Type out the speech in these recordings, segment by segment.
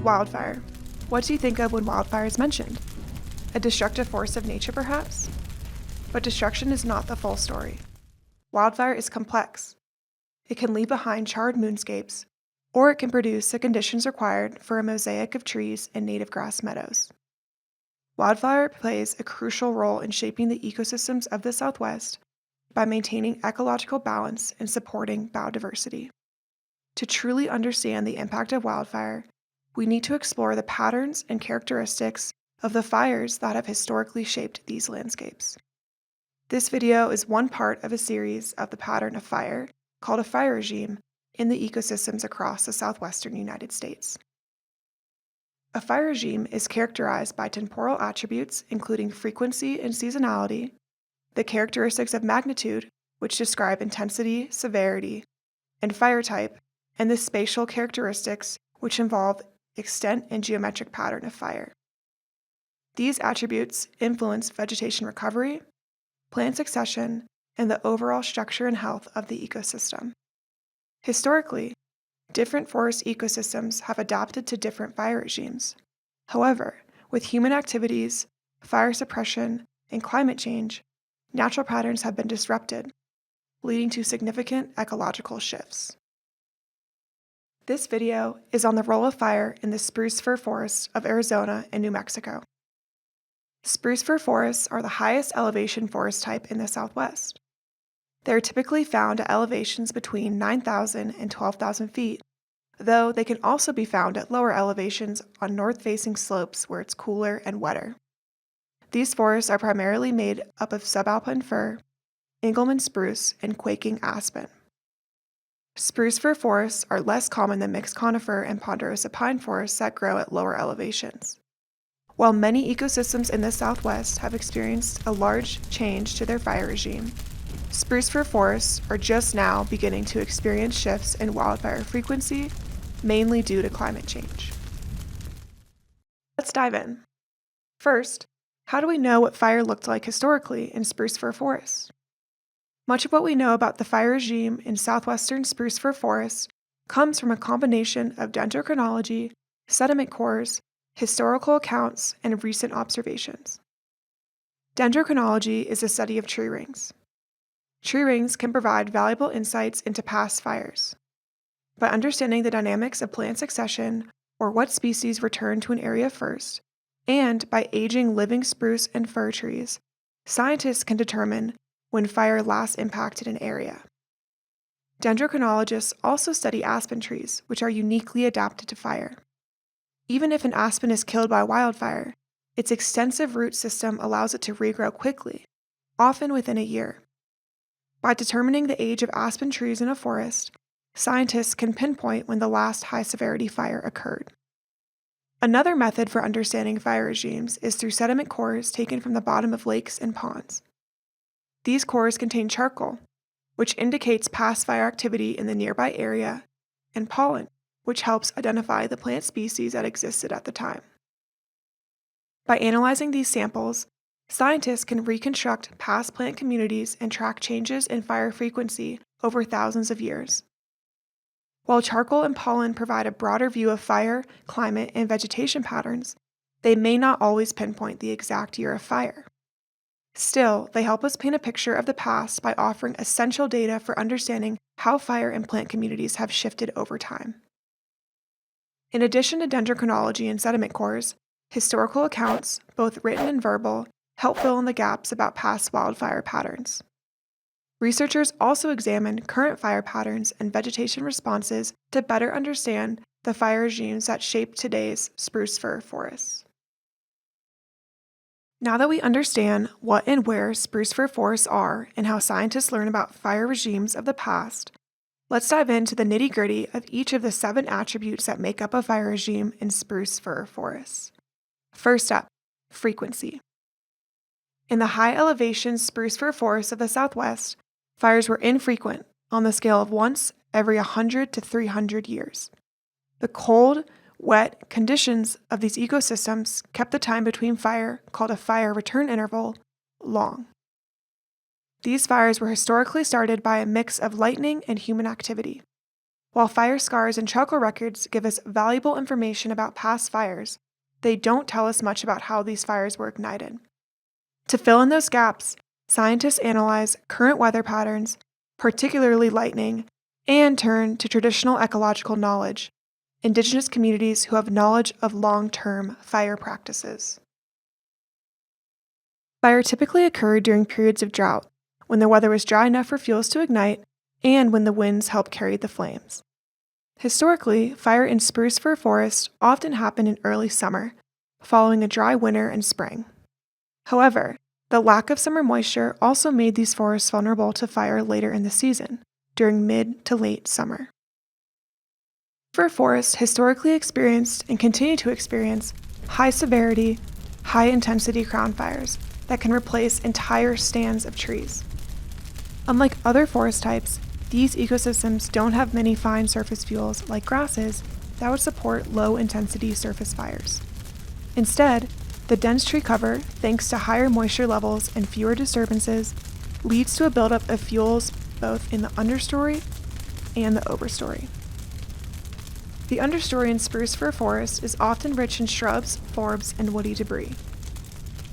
Wildfire. What do you think of when wildfire is mentioned? A destructive force of nature, perhaps? But destruction is not the full story. Wildfire is complex. It can leave behind charred moonscapes, or it can produce the conditions required for a mosaic of trees and native grass meadows. Wildfire plays a crucial role in shaping the ecosystems of the Southwest by maintaining ecological balance and supporting biodiversity. To truly understand the impact of wildfire, we need to explore the patterns and characteristics of the fires that have historically shaped these landscapes. This video is one part of a series of the pattern of fire, called a fire regime, in the ecosystems across the southwestern United States. A fire regime is characterized by temporal attributes including frequency and seasonality, the characteristics of magnitude, which describe intensity, severity, and fire type, and the spatial characteristics, which involve extent and geometric pattern of fire. These attributes influence vegetation recovery, plant succession, and the overall structure and health of the ecosystem. Historically, different forest ecosystems have adapted to different fire regimes. However, with human activities, fire suppression, and climate change, natural patterns have been disrupted, leading to significant ecological shifts. This video is on the role of fire in the Spruce-Fir Forests of Arizona and New Mexico. Spruce-Fir forests are the highest elevation forest type in the Southwest. They are typically found at elevations between 9,000 and 12,000 feet, though they can also be found at lower elevations on north-facing slopes where it's cooler and wetter. These forests are primarily made up of subalpine fir, Engelmann spruce, and quaking aspen. Spruce-fir forests are less common than mixed conifer and ponderosa pine forests that grow at lower elevations. While many ecosystems in the Southwest have experienced a large change to their fire regime, spruce-fir forests are just now beginning to experience shifts in wildfire frequency, mainly due to climate change. Let's dive in. First, how do we know what fire looked like historically in spruce-fir forests? Much of what we know about the fire regime in southwestern spruce-fir forests comes from a combination of dendrochronology, sediment cores, historical accounts, and recent observations. Dendrochronology is a study of tree rings. Tree rings can provide valuable insights into past fires. By understanding the dynamics of plant succession, or what species return to an area first, and by aging living spruce and fir trees, scientists can determine when fire last impacted an area. Dendrochronologists also study aspen trees, which are uniquely adapted to fire. Even if an aspen is killed by wildfire, its extensive root system allows it to regrow quickly, often within a year. By determining the age of aspen trees in a forest, scientists can pinpoint when the last high-severity fire occurred. Another method for understanding fire regimes is through sediment cores taken from the bottom of lakes and ponds. These cores contain charcoal, which indicates past fire activity in the nearby area, and pollen, which helps identify the plant species that existed at the time. By analyzing these samples, scientists can reconstruct past plant communities and track changes in fire frequency over thousands of years. While charcoal and pollen provide a broader view of fire, climate, and vegetation patterns, they may not always pinpoint the exact year of fire. Still, they help us paint a picture of the past by offering essential data for understanding how fire and plant communities have shifted over time. In addition to dendrochronology and sediment cores, historical accounts, both written and verbal, help fill in the gaps about past wildfire patterns. Researchers also examine current fire patterns and vegetation responses to better understand the fire regimes that shape today's spruce-fir forests. Now that we understand what and where spruce-fir forests are and how scientists learn about fire regimes of the past, let's dive into the nitty-gritty of each of the 7 attributes that make up a fire regime in spruce-fir forests. First up, frequency. In the high-elevation spruce-fir forests of the Southwest, fires were infrequent on the scale of once every 100 to 300 years. The cold, wet conditions of these ecosystems kept the time between fire, called a fire return interval, long. These fires were historically started by a mix of lightning and human activity. While fire scars and charcoal records give us valuable information about past fires, they don't tell us much about how these fires were ignited. To fill in those gaps, scientists analyze current weather patterns, particularly lightning, and turn to traditional ecological knowledge, indigenous communities who have knowledge of long-term fire practices. Fire typically occurred during periods of drought, when the weather was dry enough for fuels to ignite, and when the winds helped carry the flames. Historically, fire in spruce-fir forests often happened in early summer, following a dry winter and spring. However, the lack of summer moisture also made these forests vulnerable to fire later in the season, during mid to late summer. Fir forests historically experienced and continue to experience high-severity, high-intensity crown fires that can replace entire stands of trees. Unlike other forest types, these ecosystems don't have many fine surface fuels like grasses that would support low-intensity surface fires. Instead, the dense tree cover, thanks to higher moisture levels and fewer disturbances, leads to a buildup of fuels both in the understory and the overstory. The understory in spruce-fir forest is often rich in shrubs, forbs, and woody debris.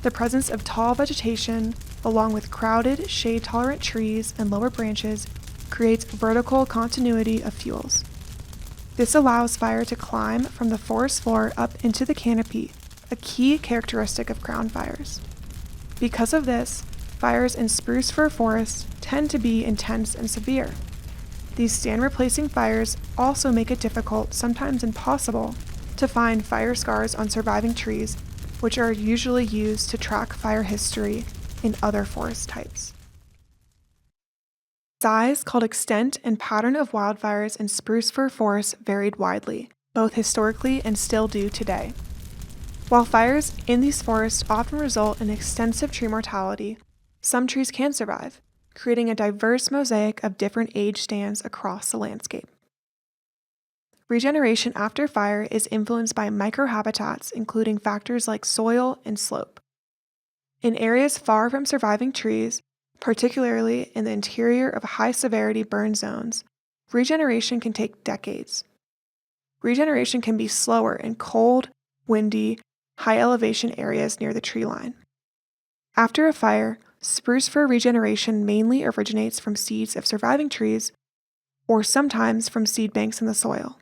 The presence of tall vegetation, along with crowded, shade-tolerant trees and lower branches, creates vertical continuity of fuels. This allows fire to climb from the forest floor up into the canopy, a key characteristic of crown fires. Because of this, fires in spruce-fir forests tend to be intense and severe. These stand-replacing fires also make it difficult, sometimes impossible, to find fire scars on surviving trees, which are usually used to track fire history in other forest types. Size, called extent, and pattern of wildfires in spruce-fir forests varied widely, both historically and still do today. While fires in these forests often result in extensive tree mortality, some trees can survive, creating a diverse mosaic of different age stands across the landscape. Regeneration after fire is influenced by microhabitats, including factors like soil and slope. In areas far from surviving trees, particularly in the interior of high-severity burn zones, regeneration can take decades. Regeneration can be slower in cold, windy, high-elevation areas near the tree line. After a fire, spruce-fir regeneration mainly originates from seeds of surviving trees, or sometimes from seed banks in the soil.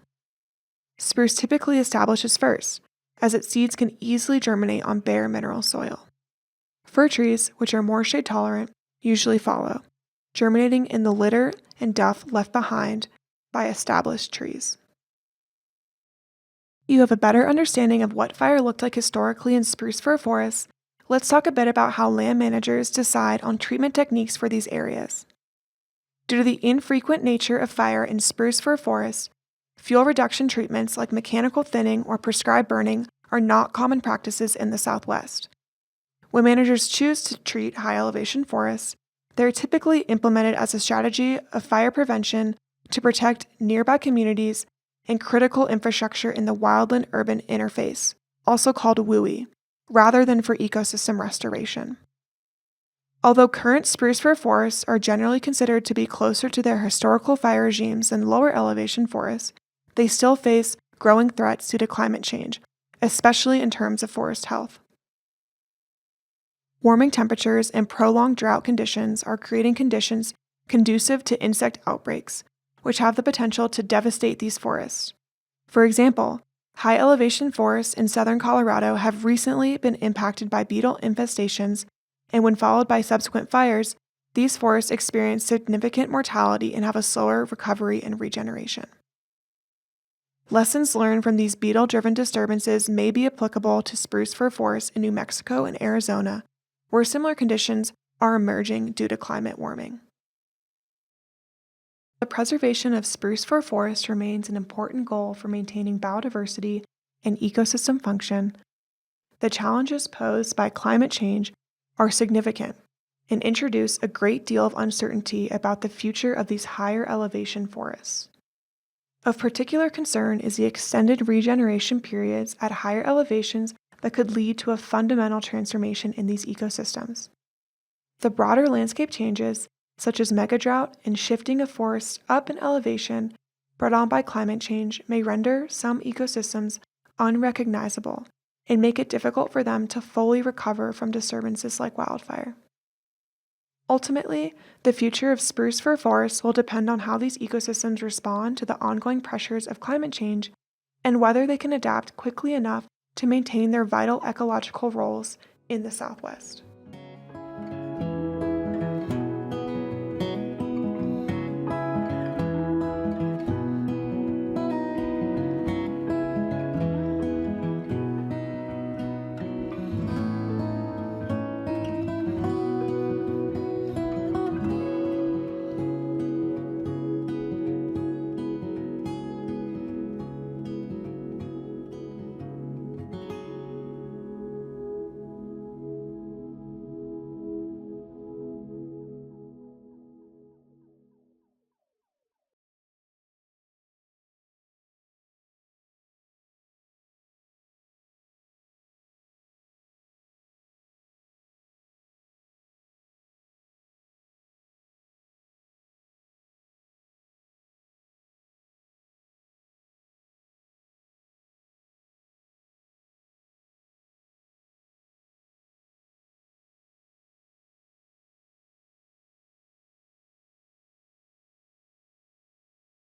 Spruce typically establishes first, as its seeds can easily germinate on bare mineral soil. Fir trees, which are more shade-tolerant, usually follow, germinating in the litter and duff left behind by established trees. You have a better understanding of what fire looked like historically in spruce-fir forests. Let's talk a bit about how land managers decide on treatment techniques for these areas. Due to the infrequent nature of fire in spruce-fir forests, fuel reduction treatments like mechanical thinning or prescribed burning are not common practices in the Southwest. When managers choose to treat high-elevation forests, they are typically implemented as a strategy of fire prevention to protect nearby communities and critical infrastructure in the wildland-urban interface, also called WUI, rather than for ecosystem restoration. Although current spruce-fir forests are generally considered to be closer to their historical fire regimes than lower elevation forests, they still face growing threats due to climate change, especially in terms of forest health. Warming temperatures and prolonged drought conditions are creating conditions conducive to insect outbreaks, which have the potential to devastate these forests. For example, high-elevation forests in southern Colorado have recently been impacted by beetle infestations, and when followed by subsequent fires, these forests experience significant mortality and have a slower recovery and regeneration. Lessons learned from these beetle-driven disturbances may be applicable to spruce-fir forests in New Mexico and Arizona, where similar conditions are emerging due to climate warming. The preservation of spruce-fir forests remains an important goal for maintaining biodiversity and ecosystem function. The challenges posed by climate change are significant and introduce a great deal of uncertainty about the future of these higher elevation forests. Of particular concern is the extended regeneration periods at higher elevations that could lead to a fundamental transformation in these ecosystems. The broader landscape changes, such as megadrought and shifting of forests up in elevation, brought on by climate change may render some ecosystems unrecognizable and make it difficult for them to fully recover from disturbances like wildfire. Ultimately, the future of spruce-fir forests will depend on how these ecosystems respond to the ongoing pressures of climate change and whether they can adapt quickly enough to maintain their vital ecological roles in the Southwest.